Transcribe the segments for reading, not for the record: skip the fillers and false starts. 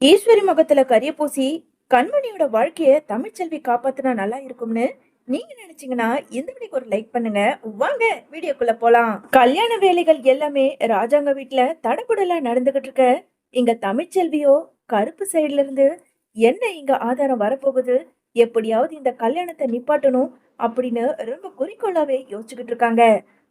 ஈஸ்வரி முகத்துல கரிய பூசி கண்மணியோட வாழ்க்கைய தமிழ்ச்செல்வி காப்பாத்துனா நல்லா இருக்கும்னு நீங்க நினைச்சீங்கன்னா இந்த வீடியோக்கு ஒரு லைக் பண்ணுங்க. வாங்க வீடியோக்குள்ள போலாம். கல்யாண வேலைகள் எல்லாமே ராஜாங்க வீட்டுல தடபுடலா நடந்துகிட்டு இருக்க இங்க தமிழ்ச்செல்வியோ கருப்பு சைடுல இருந்து என்ன இங்க ஆதாரம் வரப்போகுது, எப்படியாவது இந்த கல்யாணத்தை நிப்பாட்டணும் அப்படின்னு ரொம்ப குறிக்கோளாவே யோசிச்சுக்கிட்டு இருக்காங்க.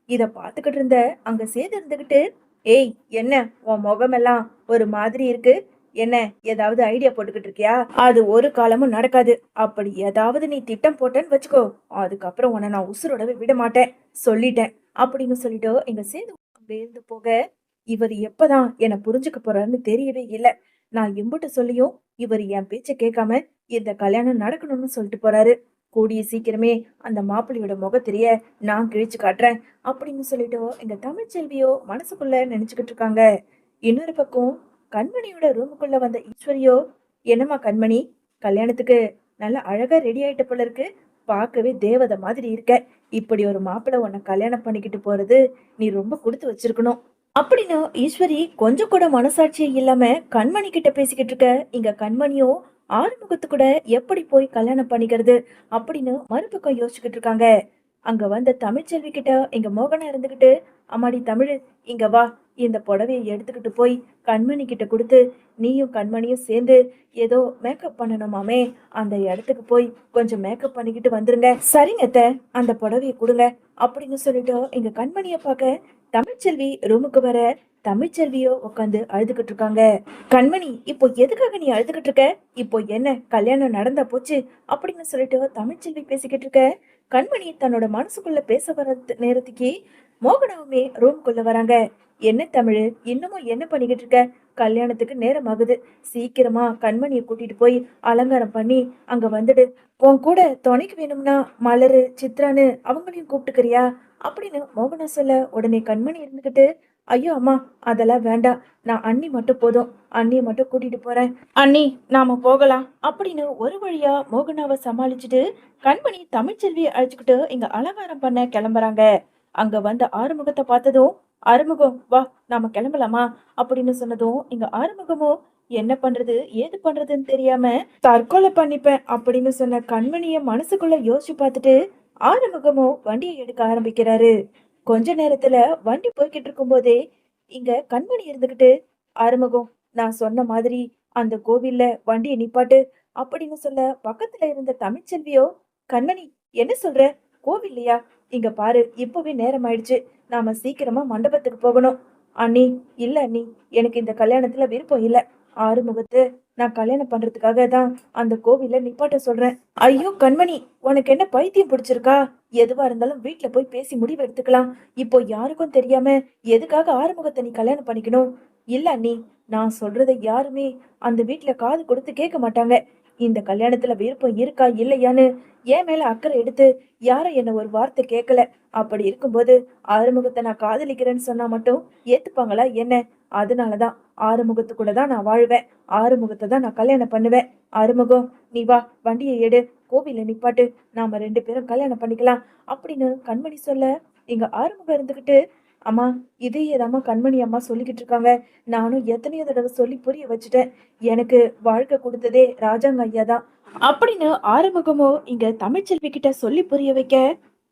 இத பாத்துக்கிட்டு இருந்த அங்க சேது இருந்துகிட்டு, ஏய் என்ன உன் முகமெல்லாம் ஒரு மாதிரி இருக்கு, என்ன ஏதாவது ஐடியா போட்டுக்கிட்டு இருக்கியா? அது ஒரு காலமும் நடக்காது. அப்படி ஏதாவது நீ திட்டம் போட்டேன்னு வச்சுக்கோ, அதுக்கப்புறம் உன்னை நான் உசுரோடவே விட மாட்டேன், சொல்லிட்டேன் அப்படின்னு சொல்லிட்டு எங்க சேது அங்க இருந்து போக, இவர் எப்பதான் என்ன புரிஞ்சுக்க போறாருன்னு தெரியவே இல்ல. நான் எம்புட்டு சொல்லியும் இவர் என் பேச்ச கேட்காம இந்த கல்யாணம் நடக்கணும்னு சொல்லிட்டு போறாரு. கூடிய சீக்கிரமே அந்த மாப்பிள்ளையோட முகத்திரிய நான் கிழிச்சு காட்டுறேன் அப்படின்னு சொல்லிட்டு எங்க தமிழ்ச்செல்வியோ மனசுக்குள்ள நினைச்சுக்கிட்டு இருக்காங்க. இன்னொரு பக்கம் கண்மணியோட ரூமுக்குள்ள வந்த ஈஸ்வரியோ, என்னம்மா கண்மணி, கல்யாணத்துக்கு நல்லா அழகா ரெடி ஆயிட்ட போல இருக்கு, பார்க்கவே தேவதை மாதிரி இருக்க, இப்படி ஒரு மாப்பிள்ளை உன்னை கல்யாணம் பண்ணிக்கிட்டு போறது நீ ரொம்ப கொடுத்து வச்சிருக்கணும் அப்படின்னு ஈஸ்வரி கொஞ்சம் கூட மனசாட்சியே இல்லாம கண்மணி கிட்ட பேசிக்கிட்டு இருக்க. இங்க கண்மணியோ ஆறுமுகத்து கூட எப்படி போய் கல்யாணம் பண்ணிக்கிறது அப்படின்னு மறுபக்கம் யோசிச்சுக்கிட்டு இருக்காங்க. அங்க வந்த தமிழ்ச்செல்வி கிட்ட எங்க மோகனா இருந்துகிட்டு, அம்மாடி தமிழ், இங்க வா, இந்த புடவையை எடுத்துக்கிட்டு போய் கண்மணி கிட்ட கொடுத்து நீயும் கண்மணியும் சேர்ந்து ஏதோ மேக்கப் பண்ணணுமாமே, அந்த இடத்துக்கு போய் கொஞ்சம் மேக்கப் பண்ணிக்கிட்டு வந்துருங்க. சரிங்க அத்தை, அந்த புடவையை கொடுங்க அப்படின்னு சொல்லிட்டு எங்க கண்மணிய பார்க்க தமிழ்ச்செல்வி ரூமுக்கு வர, தமிழ்ச்செல்வியோ உட்காந்து அழுதுகிட்டு இருக்காங்க. கண்மணி, இப்போ எதுக்காக நீ அழுதுகிட்டு இருக்க? இப்போ என்ன கல்யாணம் நடந்தா போச்சு அப்படின்னு சொல்லிட்டு தமிழ்ச்செல்வி பேசிக்கிட்டு இருக்க. கண்மணி தன்னோட மனசுக்குள்ள பேச வர நேரத்துக்கு மோகனாவுமே ரூம்குள்ள வராங்க. என்ன தமிழ், இன்னமும் என்ன பண்ணிக்கிட்டு இருக்க? கல்யாணத்துக்கு நேரம் ஆகுது, சீக்கிரமா கண்மணியை கூட்டிட்டு போய் அலங்காரம் பண்ணி அங்க வந்துடு. உன் கூட துணைக்கு வேணும்னா மலரு சித்ரான்னு அவங்களையும் கூப்பிட்டுக்கிறியா அப்படின்னு மோகனா சொல்ல, உடனே கண்மணி இருந்துகிட்டு, ஐயோ அம்மா, அதெல்லாம் வேண்டாம், நான் அண்ணி மட்டும் போதும், அண்ணியை மட்டும் கூட்டிட்டு போறேன் அண்ணி, நாம போகலாம் அப்படின்னு ஒரு வழியா மோகனாவை சமாளிச்சுட்டு கண்மணி தமிழ்ச்செல்வியை அழைச்சுக்கிட்டு இங்க அலங்காரம் பண்ண கிளம்புறாங்க. அங்க வந்த ஆறுமுகத்தை பார்த்ததும், ஆறுமுகம் வா, நாம கிளம்பலாமா அப்படின்னு சொன்னதும் இங்க ஆறுமுகமும் என்ன பண்றது ஏது பண்றதுன்னு தெரியாம தற்கொலை பண்ணிப்பேன் அப்படின்னு சொன்ன கண்மணிய மனசுக்குள்ள யோசிச்சு பார்த்துட்டு ஆறுமுகமும் வண்டியை எடுக்க ஆரம்பிக்கிறாரு. கொஞ்ச நேரத்துல வண்டி போய்கிட்டு இருக்கும் போதே இங்க கண்மணி இருந்துகிட்டு, ஆறுமுகம், நான் சொன்ன மாதிரி அந்த கோவில்ல வண்டியை நிப்பாட்டு அப்படின்னு சொல்ல, பக்கத்துல இருந்த தமிழ்ச்செல்வியோ, கண்மணி என்ன சொல்ற, கோவில்லையா? இங்க பாரு, இப்பவே நேரம் ஆயிடுச்சு, நாம சீக்கிரமா மண்டபத்துக்கு போகணும். அண்ணி, இல்ல அண்ணி, எனக்கு இந்த கல்யாணத்துல விருப்பம் இல்ல, ஆறுமுகத்தை நான் கல்யாணம் பண்றதுக்காக தான் அந்த கோவில்ல நிப்பாட்ட சொல்றேன். ஐயோ கண்மணி, உனக்கு என்ன பைத்தியம் பிடிச்சிருக்கா? எதுவா இருந்தாலும் வீட்டுல போய் பேசி முடிவு எடுத்துக்கலாம். இப்போ யாருக்கும் தெரியாம எதுக்காக ஆறுமுகத்தை நீ கல்யாணம் பண்ணிக்கணும்? இல்ல அண்ணி, நான் சொல்றதை யாருமே அந்த வீட்டுல காது கொடுத்து கேட்க மாட்டாங்க. இந்த கல்யாணத்துல விருப்பம் இருக்கா இல்லையான்னு என் மேல அக்கறை எடுத்து யாரும் என்ன ஒரு வார்த்தை கேட்கல. அப்படி இருக்கும்போது ஆறுமுகத்தை நான் காதலிக்கிறேன்னு சொன்னா மட்டும் ஏத்துப்பாங்களா என்ன? அதனாலதான் ஆறுமுகத்து கூட தான் நான் வாழ்வேன், ஆறுமுகத்தை தான் நான் கல்யாணம் பண்ணுவேன். ஆறுமுகம், நீ வா, வண்டியை எடு, கோவில நிப்பாட்டு, நாம ரெண்டு பேரும் கல்யாணம் பண்ணிக்கலாம் அப்படின்னு கண்மணி சொல்ல, இங்க ஆறுமுகம் இருந்துகிட்டு, அம்மா, இதையேதாம்மா கண்மணி அம்மா சொல்லிக்கிட்டு இருக்காங்க, நானும் எத்தனையோ தடவை சொல்லி புரிய வச்சுட்டேன், எனக்கு வாழ்க்கை கொடுத்ததே ராஜாங்க ஐயா தான் அப்படின்னு ஆறுமுகமோ இங்க தமிழ்ச்செல்வி கிட்ட சொல்லி புரிய வைக்க,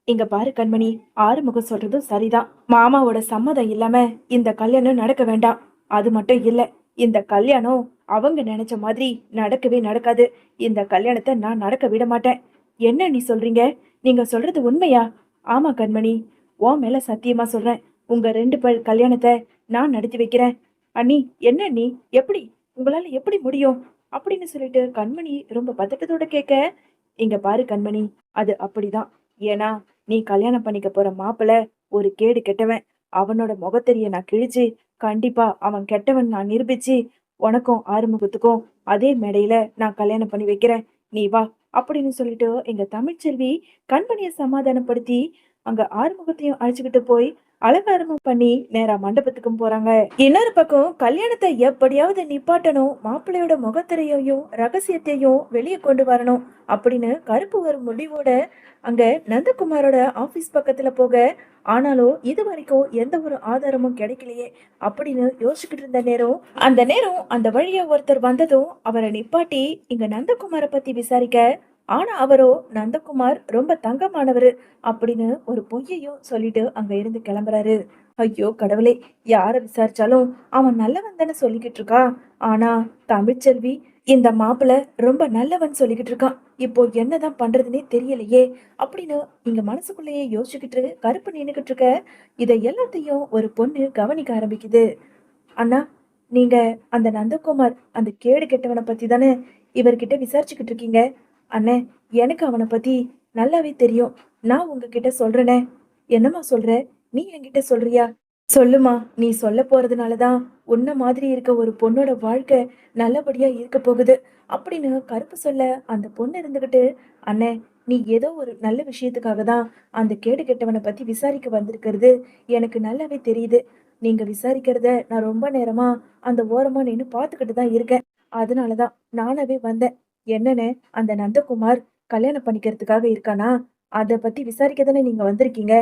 இங்க பாரு கண்மணி, ஆறுமுகம் சொல்றதும் சரிதான், மாமாவோட சம்மதம் இல்லாம இந்த கல்யாணம் நடக்க வேண்டாம். அது மட்டும் இல்ல, இந்த கல்யாணம் அவங்க நினைச்ச மாதிரி நடக்கவே நடக்காது. இந்த கல்யாணத்தை நான் நடக்க விட மாட்டேன். என்ன நீ சொல்றீங்க? நீங்க சொல்றது உண்மையா? ஆமா கண்மணி, உன் மேல சத்தியமா சொல்றேன், உங்க ரெண்டு பேர் கல்யாணத்தை நான் நடத்தி வைக்கிறேன். அண்ணி, என்ன நீ, எப்படி, உங்களால எப்படி முடியும் அப்படின்னு சொல்லிட்டு கண்மணி ரொம்ப பதட்டத்தோட கேட்க, இங்க பாரு கண்மணி, அது அப்படிதான். ஏன்னா நீ கல்யாணம் பண்ணிக்க போற மாப்பிள்ள ஒரு கேடு கெட்டவன், அவனோட முகத்தெரிய நான் கிழிச்சு கண்டிப்பா அவன் கெட்டவன் நான் நிரூபிச்சு உனக்கும் ஆறுமுகத்துக்கும் அதே மேடையில நான் கல்யாணம் பண்ணி வைக்கிறேன், நீ வா அப்படின்னு சொல்லிட்டு எங்க தமிழ்ச்செல்வி கண்மணியை சமாதானப்படுத்தி அங்க ஆறுமுகத்தையும் அழைச்சுக்கிட்டு போய் அலங்காரமும் பண்ணி நேரா மண்டபத்துக்கும் போறாங்க. இன்னொரு பக்கம் கல்யாணத்தை எப்படியாவது நிப்பாட்டணும், மாப்பிள்ளையோட முகத்திரையையும் ரகசியத்தையும் வெளியே கொண்டு வரணும் அப்படின்னு கருப்பு ஒரு முடிவோட அங்க நந்தகுமாரோட ஆபீஸ் பக்கத்துல போக, ஆனாலும் இது வரைக்கும் எந்த ஒரு ஆதாரமும் கிடைக்கலையே அப்படின்னு யோசிச்சுக்கிட்டு இருந்த நேரம், அந்த வழியா ஒருத்தர் வந்ததும் அவரை நிப்பாட்டி இங்க நந்தகுமாரை பத்தி விசாரிக்க, ஆனா அவரோ நந்தகுமார் ரொம்ப தங்கமானவரு அப்படின்னு ஒரு பொய்யையும் சொல்லிட்டு அங்க இருந்து கிளம்புறாரு. ஐயோ கடவுளே! யார விசாரிச்சாலும் அவன் நல்லவன் தானே சொல்லிக்கிட்டு இருக்கான். ஆனா தமிழ்ச்செல்வி இந்த மாப்பிள்ளை ரொம்ப நல்லவன் சொல்லிக்கிட்டு இருக்கான். இப்போ என்னதான் பண்றதுன்னே தெரியலையே அப்படின்னு இங்க மனசுக்குள்ளேயே யோசிச்சுக்கிட்டு கருப்பு நின்னுகிட்டு இருக்க, இதை எல்லாத்தையும் ஒரு பொண்ணு கவனிக்க ஆரம்பிக்குது. அண்ணா, நீங்க அந்த நந்தகுமார் அந்த கேடு கெட்டவனை பத்தி தானே இவர்கிட்ட விசாரிச்சுக்கிட்டு இருக்கீங்க. அண்ணே, எனக்கு அவனை பத்தி நல்லாவே தெரியும். நான் உங்ககிட்ட சொல்றேனே. என்னம்மா சொல்ற? நீ என்கிட்ட சொல்றியா? சொல்லுமா. நீ சொல்ல போறதுனாலதான் உன்ன மாதிரி இருக்க ஒரு பொண்ணோட வாழ்க்கை நல்லபடியா இருக்க போகுது அப்படின்னு கருப்பு சொல்ல, அந்த பொண்ணு இருந்துகிட்டு, அண்ணே, நீ ஏதோ ஒரு நல்ல விஷயத்துக்காக தான் அந்த கேடு கெட்டவனை பத்தி விசாரிக்க வந்திருக்கிறது எனக்கு நல்லாவே தெரியுது. நீங்க விசாரிக்கிறத நான் ரொம்ப நேரமா அந்த ஓரமா நின்னு பாத்துக்கிட்டு தான் இருக்கேன். அதனாலதான் நானாவே வந்தேன். என்னன்னு, அந்த நந்தகுமார் கல்யாணம் பண்ணிக்கிறதுக்காக இருக்கானா? அத பத்தி விசாரிக்க தானே நீங்க வந்திருக்கீங்க.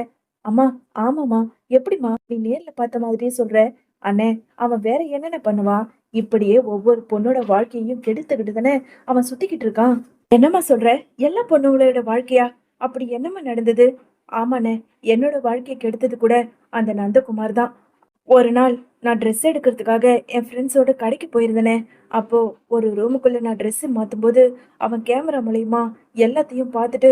அம்மா, ஆமாம்மா. எப்படிம்மா நீ நேர்ல பார்த்த மாதிரியே சொல்ற? அண்ணே, அவன் வேற என்னென்ன பண்ணுவான்? இப்படியே ஒவ்வொரு பொண்ணோட வாழ்க்கையையும் கெடுத்துக்கிட்டு தானே அவன் சுத்திக்கிட்டு இருக்கான். என்னம்மா சொல்ற? எல்லா பொண்ணுங்களோட வாழ்க்கையா? அப்படி என்னம்மா நடந்தது? ஆமாண்ணே, என்னோட வாழ்க்கையை கெடுத்தது கூட அந்த நந்தகுமார் தான். ஒரு நாள் நான் ட்ரெஸ் எடுக்கிறதுக்காக என் ஃப்ரெண்ட்ஸோட கடைக்கு போயிருந்தேனே. அப்போ ஒரு ரூமுக்குள்ள நான் ட்ரெஸ் மாத்தும்போது அவன் கேமரா மூலியமா எல்லாத்தையும் பார்த்துட்டு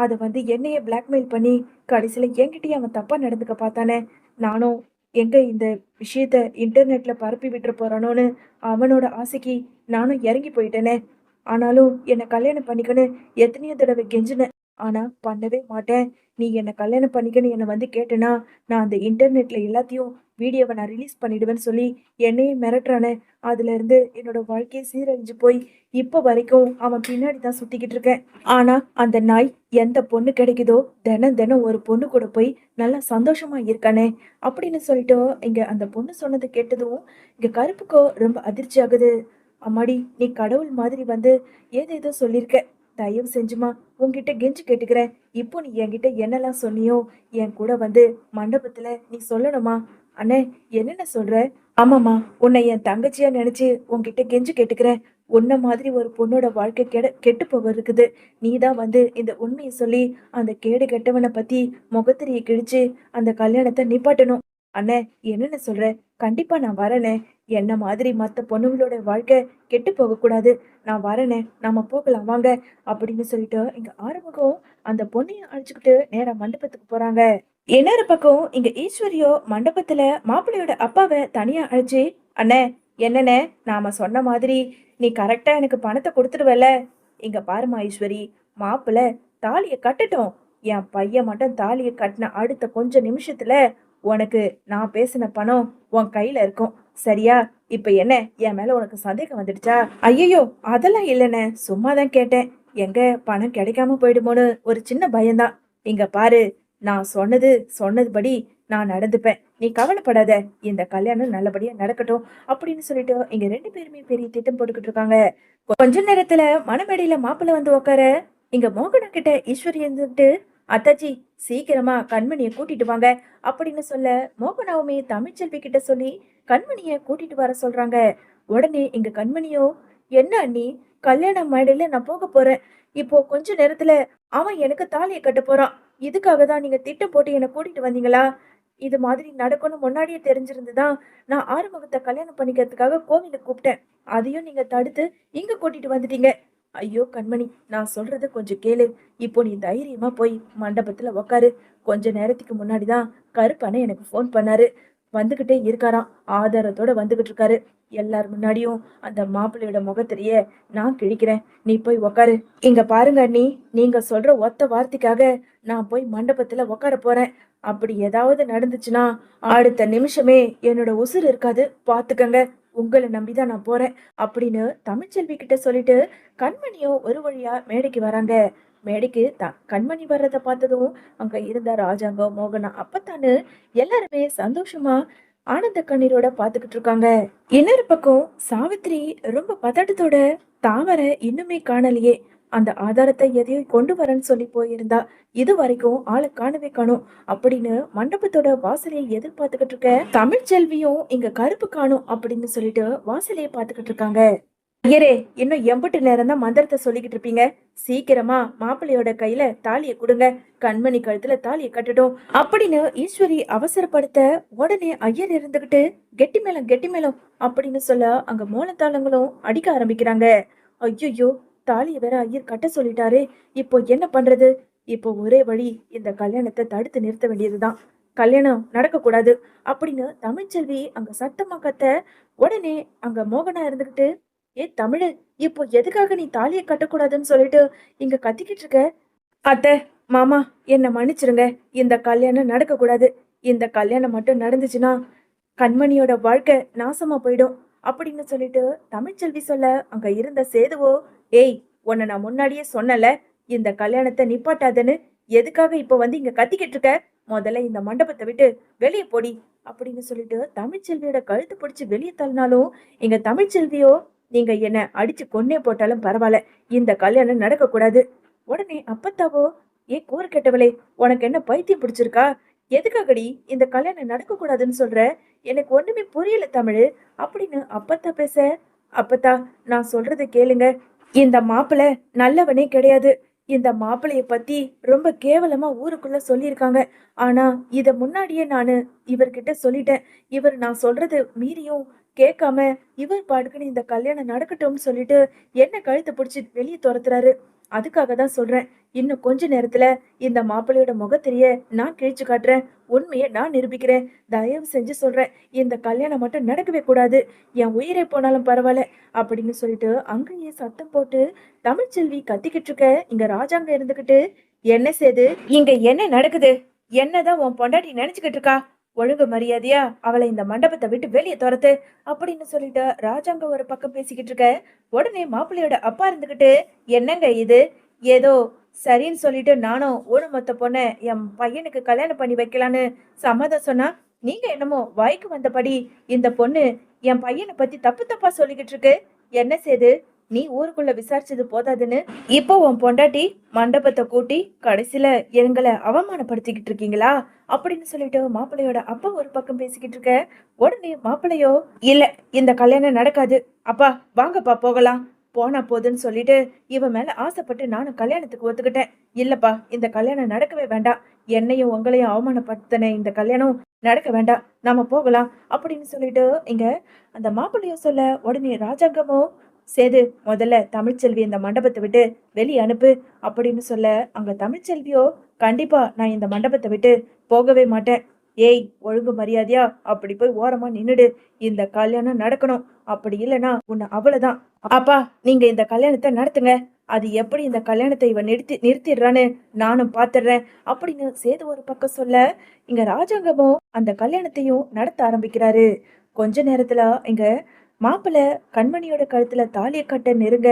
அதை என்னையே பிளாக்மெயில் பண்ணி கடைசியில என்கிட்டயே அவன் தப்பா நடந்துக்க பார்த்தானே. நானும் எங்க இந்த விஷயத்த இன்டர்நெட்ல பரப்பி விட்டுற போறானோன்னு அவனோட ஆசைக்கு நானும் இறங்கி போயிட்டேனே. ஆனாலும் என்னை கல்யாணம் பண்ணிக்கன்னு எத்தனையோ தடவை கெஞ்சினேன். ஆனா பண்ணவே மாட்டேன். நீ என்னை கல்யாணம் பண்ணிக்கன்னு என்னை கேட்டேனா, நான் அந்த இன்டர்நெட்ல எல்லாத்தையும் வீடியோவை நான் ரிலீஸ் பண்ணிடுவேன்னு சொல்லி என்னையும் மிரட்டுறானே. அதுல இருந்து என்னோட வாழ்க்கையை சீரழிஞ்சு போய் இப்போ வரைக்கும் அவன் பின்னாடி தான் சுத்திக்கிட்டு இருக்கேன். ஆனா அந்த நாய் எந்த பொண்ணு கிடைக்குதோ தினம் தினம் ஒரு பொண்ணு கூட போய் நல்லா சந்தோஷமா இருக்கானே அப்படின்னு சொல்லிட்டு இங்க அந்த பொண்ணு சொன்னது கேட்டதும் இங்க கருப்புக்கோ ரொம்ப அதிர்ச்சி ஆகுது. அம்மாடி, நீ கடவுள் மாதிரி ஏதேதோ சொல்லியிருக்க. தயவு செஞ்சுமா, உன்கிட்ட கெஞ்சி கேட்டுக்கிறேன். இப்போ நீ என்கிட்ட என்னெல்லாம் சொன்னியோ என் கூட மண்டபத்துல நீ சொல்லணுமா? அண்ணே, என்னென்ன சொல்ற? ஆமாம்மா, உன்னை என் தங்கச்சியா நினைச்சு உன்கிட்ட கெஞ்சி கேட்டுக்கிறேன். உன்ன மாதிரி ஒரு பொண்ணோட வாழ்க்கை கெட்டு போக இருக்குது. நீ தான் இந்த உண்மையை சொல்லி அந்த கேடு கெட்டவனை பத்தி முகத்திரியை கிழிச்சு அந்த கல்யாணத்தை நிப்பாட்டணும். அண்ணே, என்னென்ன சொல்ற? கண்டிப்பா நான் வரேனே. என்ன மாதிரி மத்த பொண்ணுங்களோட வாழ்க்கை கெட்டு போக கூடாது. நான் வரேனே, நாம போகலாம் வாங்க அப்படின்னு சொல்லிட்டு இங்க ஆறுமுகம் அந்த பொண்ணையும் அழைச்சுக்கிட்டு நேரா மண்டபத்துக்கு போறாங்க. இன்னொரு பக்கம் இங்க ஈஸ்வரியோ மண்டபத்துல மாப்பிள்ளையோட அப்பாவை தனியா அழைச்சு, அண்ணே, என்னண்ணே, நாம சொன்ன மாதிரி நீ கரெக்டா எனக்கு பணத்தை கொடுத்துடுவல. இங்க பாருமா ஈஸ்வரி, மாப்பிள்ளை தாலியை கட்டட்டும். என் பையன் மட்டும் தாலியை கட்டின அடுத்த கொஞ்ச நிமிஷத்துல உனக்கு நான் பேசின பணம் உன் கையில இருக்கும். சரியா? இப்ப என்ன, என் மேல உனக்கு சந்தேகம் வந்துடுச்சா? ஐயோ, அதெல்லாம் இல்லைண்ணே, சும்மாதான் கேட்டேன். எங்க பணம் கிடைக்காம போயிடுமோன்னு ஒரு சின்ன பயம்தான். இங்க பாரு, நான் சொன்னதுபடி நான் நடந்துப்பேன். நீ கவலைப்படாத. இந்த கல்யாணம் நல்லபடியா நடக்கட்டும் அப்படின்னு சொல்லிட்டு இங்க 2 பேருமே பெரிய திட்டம் போட்டுக்கிட்டு இருக்காங்க. கொஞ்ச நேரத்துல மணமேடையில மாப்பிள்ளை உட்கார, இங்க மோகனா கிட்ட ஈஸ்வரி இருந்துட்டு, அத்தாச்சி, சீக்கிரமா கண்மணிய கூட்டிட்டு வாங்க அப்படின்னு சொல்ல, மோகனாவுமே தமிழ்ச்செல்வி கிட்ட சொல்லி கண்மணிய கூட்டிட்டு வர சொல்றாங்க. உடனே இங்க கண்மணியோ, என்ன அண்ணி, கல்யாண மேடையில நான் போக போறேன். இப்போ கொஞ்ச நேரத்துல அவன் எனக்கு தாலியை கட்ட போறான். இதுக்காக தான் நீங்க திட்டம் போட்டு என்ன கூட்டிட்டு வந்தீங்களா? இது மாதிரி நடக்கும்னு முன்னாடியே தெரிஞ்சிருந்துதான் நான் ஆறுமுகத்தை கல்யாணம் பண்ணிக்கிறதுக்காக கோவிலுக்கு கூப்பிட்டேன். அதையும் நீங்க தடுத்து இங்க கூட்டிட்டு வந்துட்டீங்க. ஐயோ கண்மணி, நான் சொல்றத கொஞ்சம் கேளு. இப்போ நீ தைரியமா போய் மண்டபத்துல உக்காரு. கொஞ்ச நேரத்துக்கு முன்னாடிதான் கருப்பண்ண எனக்கு ஃபோன் பண்ணாரு. வந்துகிட்டே இருக்காராம். ஆதாரத்தோட வந்துகிட்டு இருக்காரு. எல்லார் முன்னாடியும் அந்த மாப்பிள்ளையோட முகத்திலேய நான் கிழிக்கிறேன். நீ போய் உக்காரு. இங்க பாருங்க அண்ணி, நீங்க சொல்ற ஒத்த வார்த்தைக்காக நான் போய் மண்டபத்துல உக்கார போறேன். அப்படி ஏதாவது நடந்துச்சுன்னா அடுத்த நிமிஷமே என்னோட உசுர் இருக்காது, பாத்துக்கங்க. உங்களை நம்பிதான் நான் போறேன் அப்படின்னு தமிழ்ச்செல்வி கிட்ட சொல்லிட்டு கண்மணியோ ஒரு வழியா மேடைக்கு வராங்க. மேடைக்கு கண்மணி வர்றத பார்த்ததும் அங்க இருந்த ராஜாங்கம், மோகனா, அப்பத்தானு எல்லாருமே சந்தோஷமா ஆனந்த கண்ணீரோட பாத்துக்கிட்டு இருக்காங்க. இன்னொரு பக்கம் சாவித்திரி ரொம்ப பதட்டத்தோட தாமரை இன்னுமே காணலையே, அந்த ஆதாரத்தை எதையும் கொண்டு வரேன்னு சொல்லி போயிருந்தா, இது வரைக்கும் ஆளை காணவே காணோம் அப்படின்னு மண்டபத்தோட வாசலையை எதிர்பார்த்துக்கிட்டு இருக்க தமிழ்ச்செல்வியும் இங்க கருப்பு காணும் அப்படின்னு சொல்லிட்டு வாசலையே பாத்துக்கிட்டு இருக்காங்க. ஐயரே, இன்னும் எம்புட்டு நேரம் தான் மந்திரத்தை சொல்லிக்கிட்டு இருப்பீங்க? சீக்கிரமா மாப்பிள்ளையோட கையில தாலியை கொடுங்க, கண்மணி கழுத்துல தாலியை கட்டட்டும் அப்படின்னு ஈஸ்வரி அவசரப்படுத்த, உடனே ஐயர் இருந்துகிட்டு கெட்டி மேளம் கெட்டி மேளம் அப்படின்னு சொல்ல அங்க மோளத்தாளங்களும் அடிக்க ஆரம்பிக்கிறாங்க. ஐயோ, தாலியை வேற ஐயர் கட்ட சொல்லிட்டாரு, இப்போ என்ன பண்றது? இப்போ ஒரே வழி, இந்த கல்யாணத்தை தடுத்து நிறுத்த வேண்டியதுதான். கல்யாணம் நடக்க கூடாது அப்படின்னு தமிழ்ச்செல்வி அங்க சத்தமா கத்த, உடனே அங்க மோகனா இருந்துகிட்டு, ஏ தமிழு, இப்போ எதுக்காக நீ தாலியை கட்டக்கூடாதுன்னு சொல்லிட்டு இங்க கத்திக்கிட்டு இருக்க? அத்தை, மாமா, என்ன மன்னிச்சிருங்க. இந்த கல்யாணம் நடக்க கூடாது. இந்த கல்யாணம் மட்டும் நடந்துச்சுன்னா கண்மணியோட வாழ்க்கை நாசமா போயிடும் அப்படின்னு சொல்லிட்டு தமிழ்ச்செல்வி சொல்ல, அங்க இருந்த சேதுவோ, ஏய், உன்னை நான் முன்னாடியே சொன்னல இந்த கல்யாணத்தை நிப்பாட்டாதன்னு, எதுக்காக இப்ப வந்து இங்க கத்திக்கிட்டு இருக்க? முதல்ல இந்த மண்டபத்தை விட்டு வெளியே போடி அப்படின்னு சொல்லிட்டு தமிழ்ச்செல்வியோட கழுத்து பிடிச்சு வெளியே தள்ளினாலும் இங்க தமிழ்ச்செல்வியோ, நீங்க என்ன அடிச்சு கொன்னே போட்டாலும் பரவாயில்ல, இந்த கல்யாணம் நடக்க கூடாது. உடனே அப்பத்தாவோ, ஏ கூறு கெட்டவளே, உனக்கு என்ன பைத்தியம் பிடிச்சிருக்கா? எதுக்காகடி இந்த கல்யாணம் நடக்க கூடாதுன்னு சொல்ற? எனக்கு ஒண்ணுமே புரியல தமிழு அப்படின்னு அப்பத்தா பேச, அப்பத்தா, நான் சொல்றதை கேளுங்க. இந்த மாப்பிள்ளை நல்லவனே கிடையாது. இந்த மாப்பிள்ளைய பத்தி ரொம்ப கேவலமா ஊருக்குள்ள சொல்லியிருக்காங்க. ஆனா இத முன்னாடியே நானு இவர்கிட்ட சொல்லிட்டேன். இவர் நான் சொல்றது மீறியும் கேட்காம இவர் பாட்டுக்குன்னு இந்த கல்யாணம் நடக்கட்டும்னு சொல்லிட்டு என்ன கழுத்தை பிடிச்சி வெளியே துரத்துறாரு. அதுக்காக தான் சொல்றேன், இன்னும் கொஞ்ச நேரத்துல இந்த மாப்பிள்ளையோட முகத்திரிய நான் கிழிச்சு காட்டுறேன். உண்மையை நான் நிரூபிக்கிறேன். தயவு செஞ்சு சொல்றேன், இந்த கல்யாணம் மட்டும் நடக்கவே கூடாது. என் உயிரே போனாலும் பரவாயில்ல அப்படின்னு சொல்லிட்டு அங்கேயே சத்தம் போட்டு தமிழ்ச்செல்வி கத்திக்கிட்டு இருக்க, இங்க ராஜாங்க இருந்துகிட்டு, என்ன சேது, இங்க என்ன நடக்குது? என்னதான் உன் பொண்டாட்டி நினைச்சுக்கிட்டு இருக்கா? ஒழுங்கு மரியாதையா அவளை இந்த மண்டபத்தை விட்டு வெளியே துரத்து அப்படின்னு சொல்லிட்டு ராஜாங்க ஒரு பக்கம் பேசிக்கிட்டு இருக்க, உடனே மாப்பிள்ளையோட அப்பா இருந்துகிட்டு, என்னங்க இது, ஏதோ சரின்னு சொல்லிட்டு நானும் ஊன மொத்த பொண்ண என் பையனுக்கு கல்யாணம் பண்ணி வைக்கலான்னு சம்மதம் சொன்னா, நீங்க என்னமோ வாய்க்கு வந்தபடி இந்த பொண்ணு என் பையனை பத்தி தப்பு தப்பா சொல்லிக்கிட்டு இருக்கு. என்ன செய்து, நீ ஊருக்குள்ள விசாரிச்சது போதாதுன்னு இப்போ உன் பொண்டாட்டி மண்டபத்தை கூட்டி கடைசியில எங்களை அவமானப்படுத்திக்கிட்டு இருக்கீங்களா அப்படின்னு சொல்லிட்டு மாப்பிள்ளையோட அப்பா ஒரு பக்கம் பேசிக்கிட்டு இருக்க, உடனே மாப்பிள்ளையோ, இல்ல, இந்த கல்யாணம் நடக்காது. அப்பா, வாங்கப்பா போகலாம். போனா போதுன்னு சொல்லிட்டு இவன் மேல ஆசைப்பட்டு நானும் கல்யாணத்துக்கு ஒத்துக்கிட்டேன். இல்லப்பா, இந்த கல்யாணம் நடக்கவே வேண்டாம். என்னையும் உங்களையும் அவமானப்படுத்தின இந்த கல்யாணம் நடக்க வேண்டாம், நாம போகலாம் அப்படின்னு சொல்லிட்டு இங்க அந்த மாப்பிள்ளையோ சொல்ல, உடனே ராஜாங்கமோ, சேது, முதல்ல தமிழ்ச்செல்வி இந்த மண்டபத்தை விட்டு வெளியே அனுப்பு அப்படின்னு சொல்ல, அங்க தமிழ்ச்செல்வியோ, கண்டிப்பா நான் இந்த மண்டபத்தை விட்டு போகவே மாட்டேன். ஏய், ஒழுங்கு மரியாதையா அப்படி போய் ஓரமா நின்னுடு. இந்த கல்யாணம் நடக்கணும். அப்படி இல்லைன்னா உன்னை அவ்வளவுதான். அப்பா, நீங்க இந்த கல்யாணத்தை நடத்துங்க. அது எப்படி இந்த கல்யாணத்தை இவன் நிறுத்திடுறான்னு நானும் பாத்துடுறேன் அப்படின்னு சேது ஒரு பக்கம் சொல்ல, இங்க ராஜாங்கமும் அந்த கல்யாணத்தையும் நடத்த ஆரம்பிக்கிறாரு. கொஞ்ச நேரத்துல இங்க மாப்பிள்ள கண்மணியோட கழுத்துல தாலியை கட்ட நெருங்க,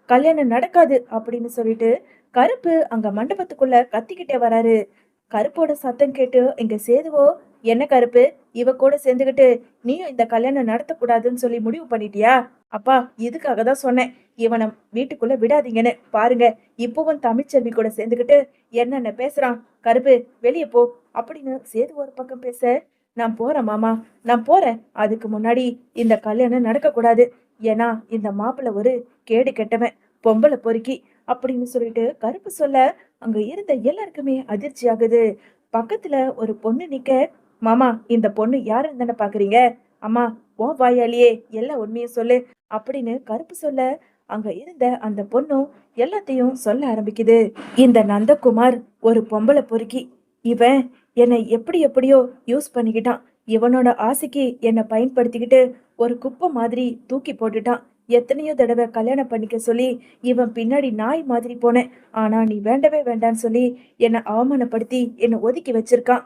கல்யாணம் நடக்காது அப்படின்னு சொல்லிட்டு கருப்பு அங்க மண்டபத்துக்குள்ள கத்திக்கிட்டே வராரு. கருப்போட சத்தம் கேட்டு இங்க சேதுவோ, என்ன கருப்பு, இவ கூட சேர்ந்துகிட்டு நீயும் இந்த கல்யாணம் நடத்தக்கூடாதுன்னு சொல்லி முடிவு பண்ணிட்டியா? அப்பா, இதுக்காக தான் சொன்னேன், இவனை வீட்டுக்குள்ள விடாதீங்கன்னு. பாருங்க, இப்பவும் தமிழ்ச்செல்வி கூட சேர்ந்துகிட்டு என்னென்ன பேசுறான். கருப்பு, வெளியே போ அப்படின்னு சேது ஒரு பக்கம் பேச, நான் போறேன் மாமா, நான் போறேன். அதுக்கு முன்னாடி இந்த கல்யாணம் நடக்க கூடாது. ஏன்னா இந்த மாப்பிள்ள ஒரு கேடு கெட்டவன், பொம்பளை பொறுக்கி அப்படின்னு சொல்லிட்டு கருப்பு சொல்ல, அங்க இருந்த எல்லாருக்குமே அதிர்ச்சி ஆகுது. பக்கத்துல ஒரு பொண்ணு நிக்க, மாமா, இந்த பொண்ணு யாருன்னு தானே பாக்குறீங்க? அம்மா, உன் வாயாலேயே எல்லா உண்மையும் சொல்லு அப்படின்னு கருப்பு சொல்ல, அங்க இருந்த அந்த பொண்ணும் எல்லாத்தையும் சொல்ல ஆரம்பிக்குது. இந்த நந்தகுமார் ஒரு பொம்பளை பொறுக்கி, இவன் என்னை எப்படி எப்படியோ யூஸ் பண்ணிக்கிட்டான். இவனோட ஆசைக்கு என்னை பயன்படுத்திக்கிட்டு ஒரு குப்பை மாதிரி தூக்கி போட்டுட்டான். எத்தனையோ தடவை கல்யாணம் பண்ணிக்க சொல்லி இவன் பின்னாடி நாய் மாதிரி போனேன். ஆனா நீ வேண்டவே வேண்டான்னு சொல்லி என்னை அவமானப்படுத்தி என்னை ஒதுக்கி வச்சிருக்கான்.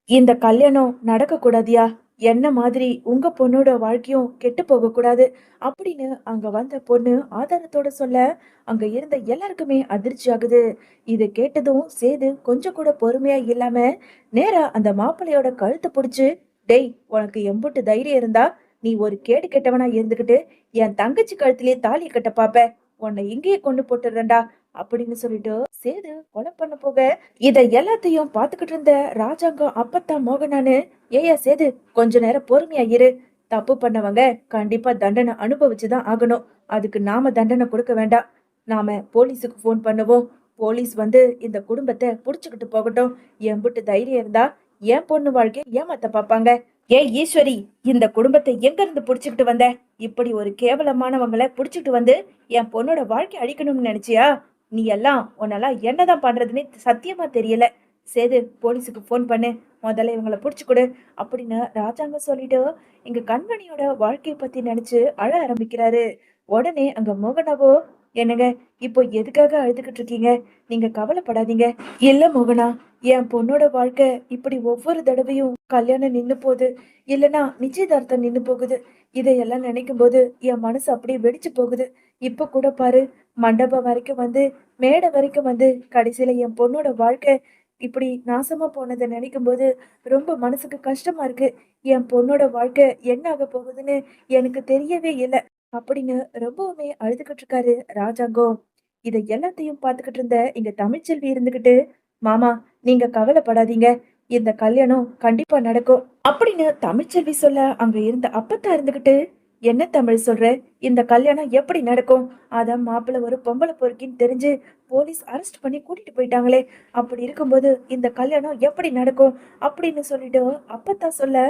இந்த கல்யாணம் நடக்க கூடாதியா? என்ன மாதிரி உங்க பொண்ணோட வாழ்க்கையும் கெட்டு போக கூடாது அப்படின்னு அங்க வந்த பொண்ணு ஆதாரத்தோட சொல்ல அங்க இருந்த எல்லாருக்குமே அதிர்ச்சி ஆகுது. இதை கேட்டதும் சேது கொஞ்சம் கூட பொறுமையா இல்லாம நேரா அந்த மாப்பிள்ளையோட கழுத்தை பிடிச்சு, டேய் உனக்கு எம்புட்டு தைரியம் இருந்தா நீ ஒரு கேடு கெட்டவனா இருந்துகிட்டு என் தங்கச்சி கழுத்திலேயே தாலி கட்ட பாப்ப, உன்னை இங்கேயே கொண்டு போட்டுறேன்டா அப்படின்னு சொல்லிட்டு சேது கொலை பண்ண போக இத எல்லாத்தையும் பாத்துக்கிட்டு இருந்த ராஜாங்கம் அப்பத்தான் மோகனானு, ஏயா சேது கொஞ்ச நேரம் பொறுமையா இரு. தப்பு பண்ணவங்க கண்டிப்பா தண்டனை அனுபவிச்சுதான் ஆகணும். அதுக்கு நாம தண்டனை கொடுக்க வேண்டாம். நாம போலீஸுக்கு ஃபோன் பண்ணுவோம். போலீஸ் வந்து இந்த குடும்பத்தை புடிச்சுக்கிட்டு போகட்டும். எம்புட்டு தைரியம் இருந்தா என் பொண்ணு வாழ்க்கைய ஏமாத்த பாப்பாங்க. ஏய் ஈஸ்வரி, இந்த குடும்பத்தை எங்க இருந்து புடிச்சுக்கிட்டு வந்த? இப்படி ஒரு கேவலமானவங்களை புடிச்சுக்கிட்டு வந்து என் பொண்ணோட வாழ்க்கை அழிக்கணும்னு நினைச்சியா? நீ எல்லாம் உன்னெல்லாம் என்னதான் பண்றதுன்னு சத்தியமா தெரியல. சேது போலீஸுக்கு ஃபோன் பண்ணு, முதல்ல இவங்கள புடிச்சு கொடு அப்படின்னு ராஜாங்க சொல்லிட்டு இங்க கண்மணியோட வாழ்க்கைய பத்தி நினைச்சு அழ ஆரம்பிக்கிறாரு. உடனே அங்க மோகனாவோ, என்னங்க இப்போ எதுக்காக அழுதுகிட்டு இருக்கீங்க? நீங்க கவலைப்படாதீங்க. இல்ல மோகனா, என் பொண்ணோட வாழ்க்கை இப்படி ஒவ்வொரு தடவையும் கல்யாணம் நின்னு போகுது, இல்லனா நிச்சயதார்த்தம் நின்னு போகுது. இதையெல்லாம் நினைக்கும் போது என் மனசு அப்படியே வெடிச்சு போகுது. இப்ப கூட பாரு, மண்டபம் வரைக்கும் வந்து மேடை வரைக்கும் வந்து கடைசியில என் பொண்ணோட வாழ்க்கை இப்படி நாசமா போனதை நினைக்கும் போது ரொம்ப மனசுக்கு கஷ்டமா இருக்கு. என் பொண்ணோட வாழ்க்கை என்ன ஆக போகுதுன்னு எனக்கு தெரியவே இல்லை அப்படின்னு ரொம்பவுமே அழுதுகிட்டு இருக்காரு ராஜாங்கம். இதை எல்லாத்தையும் பார்த்துக்கிட்டு இருந்த இங்க தமிழ்ச்செல்வி இருந்துகிட்டு, மாமா நீங்க கவலைப்படாதீங்க, இந்த கல்யாணம் கண்டிப்பா நடக்கும் அப்படின்னு தமிழ்ச்செல்வி சொல்ல அங்க இருந்த அப்பத்தா இருந்துகிட்டு, என்ன தமிழ் சொல்ற? இந்த கல்யாணம் எப்படி நடக்கும்? அதான் மாப்பிள்ள ஒரு பொம்பளை பொறுக்கின்னு தெரிஞ்சு போலீஸ் அரெஸ்ட் பண்ணி கூட்டிட்டு போயிட்டாங்களே, அப்படி இருக்கும்போது இந்த கல்யாணம் எப்படி நடக்கும் அப்படின்னு சொல்லிட்டு அப்பத்தா சொல்ல,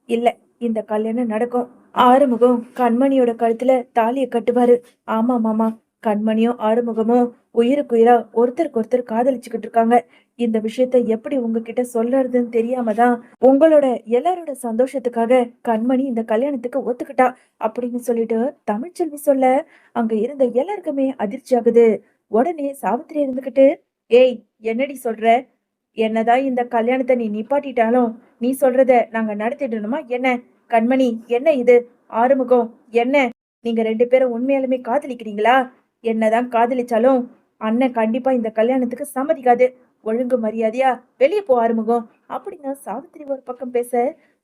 இல்ல இந்த கல்யாணம் நடக்கும். ஆறுமுகம் கண்மணியோட கழுத்துல தாலிய கட்டுவாரு. ஆமா மாமா, கண்மணியும் ஆறுமுகமும் உயிருக்குயிரா ஒருத்தருக்கு ஒருத்தர் காதலிச்சுக்கிட்டு இருக்காங்க. இந்த விஷயத்த எப்படி உங்ககிட்ட சொல்றதுன்னு தெரியாம தான் உங்களோட எல்லாரோட சந்தோஷத்துக்காக கண்மணி இந்த கல்யாணத்துக்கு ஒத்துக்கிட்டா அப்படின்னு சொல்லிட்டு தமிழ்ச்செல்வி சொல்ல அங்க இருந்த எல்லாருக்குமே அதிர்ச்சி ஆகுது. உடனே சாவித்திரி இருந்துகிட்டு, ஏய் என்னடி சொல்ற? என்னதான் இந்த கல்யாணத்தை நீ நிப்பாட்டிட்டாலும் நீ சொல்றத நாங்க நடத்திடணுமா என்ன? கண்மணி என்ன இது? ஆறுமுகம் என்ன? நீங்க ரெண்டு பேரும் உண்மையாலுமே காதலிக்கிறீங்களா? என்னதான் காதலிச்சாலும் அண்ணன் கண்டிப்பா இந்த கல்யாணத்துக்கு சம்மதிக்காது. ஒழுங்கு மரியாதையா வெளியே போ ஆறுமுகம் அப்படின்னு சாவித்திரி ஒரு பக்கம் பேச,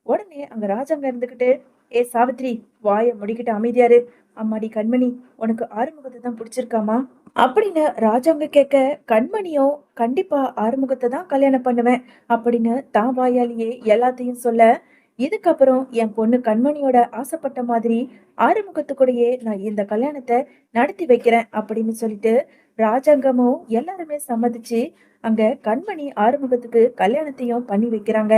உடனே அங்க ராஜாங்க இருந்துகிட்டு, ஏ சாவித்திரி வாய முடிக்கிட்டு அமைதியாரு. அம்மாடி கண்மணி, உனக்கு ஆறுமுகத்தை தான் பிடிச்சிருக்காமா அப்படின்னு ராஜாங்க கேட்க, கண்மணியும் கண்டிப்பா ஆறுமுகத்தை தான் கல்யாணம் பண்ணுவேன் அப்படின்னு தான் வாயாலேயே எல்லாத்தையும் சொல்ல, இதுக்கப்புறம் என் பொண்ணு கண்மணியோட ஆசைப்பட்ட மாதிரி ஆறுமுகத்து கூடயே நான் இந்த கல்யாணத்தை நடத்தி வைக்கிறேன் அப்படின்னு சொல்லிட்டு ராஜாங்கமும் எல்லாருமே சம்மதிச்சு அங்க கண்மணி ஆறுமுகத்துக்கு கல்யாணத்தையும் பண்ணி வைக்கிறாங்க.